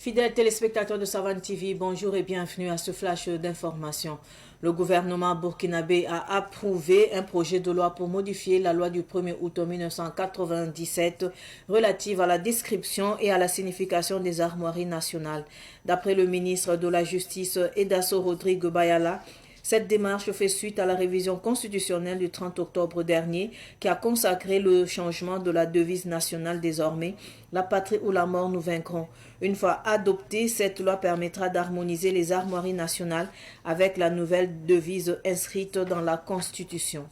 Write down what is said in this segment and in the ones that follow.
Fidèles téléspectateurs de Savane TV, bonjour et bienvenue à ce flash d'information. Le gouvernement burkinabé a approuvé un projet de loi pour modifier la loi du 1er août 1997 relative à la description et à la signification des armoiries nationales. D'après le ministre de la Justice, Edaso Rodrigue Bayala, cette démarche fait suite à la révision constitutionnelle du 30 octobre dernier qui a consacré le changement de la devise nationale désormais, la patrie ou la mort nous vaincrons. Une fois adoptée, cette loi permettra d'harmoniser les armoiries nationales avec la nouvelle devise inscrite dans la Constitution.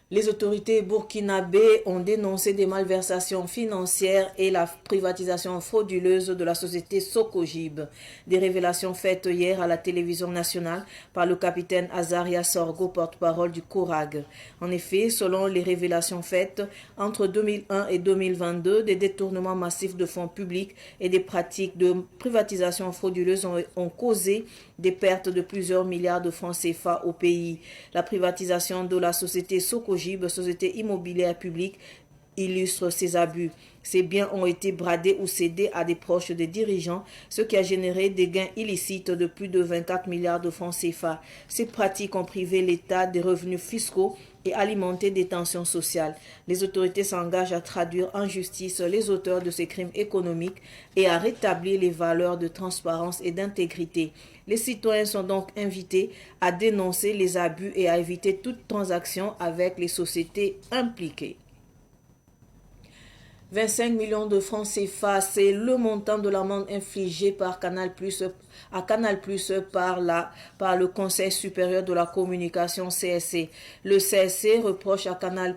Les autorités burkinabées ont dénoncé des malversations financières et la privatisation frauduleuse de la société Socogib. Des révélations faites hier à la télévision nationale par le capitaine Azaria Sorgo, porte-parole du CORAG. En effet, selon les révélations faites, entre 2001 et 2022, des détournements massifs de fonds publics et des pratiques de privatisation frauduleuse ont causé des pertes de plusieurs milliards de francs CFA au pays. La privatisation de la société Socogib, société immobilière publique, illustre ces abus. Ces biens ont été bradés ou cédés à des proches des dirigeants, ce qui a généré des gains illicites de plus de 24 milliards de francs CFA. Ces pratiques ont privé l'État des revenus fiscaux et alimenté des tensions sociales. Les autorités s'engagent à traduire en justice les auteurs de ces crimes économiques et à rétablir les valeurs de transparence et d'intégrité. Les citoyens sont donc invités à dénoncer les abus et à éviter toute transaction avec les sociétés impliquées. 25 millions de francs CFA, c'est le montant de l'amende infligée par Canal+ à Canal+ par le Conseil supérieur de la communication CSC. Le CSC reproche à Canal+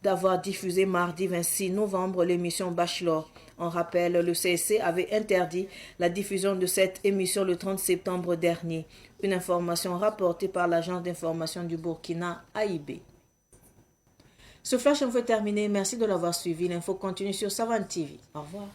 d'avoir diffusé mardi 26 novembre l'émission Bachelor. On rappelle, le CSC avait interdit la diffusion de cette émission le 30 septembre dernier. Une information rapportée par l'agence d'information du Burkina, AIB. Ce flash info est terminé. Merci de l'avoir suivi. L'info continue sur Savane TV. Au revoir.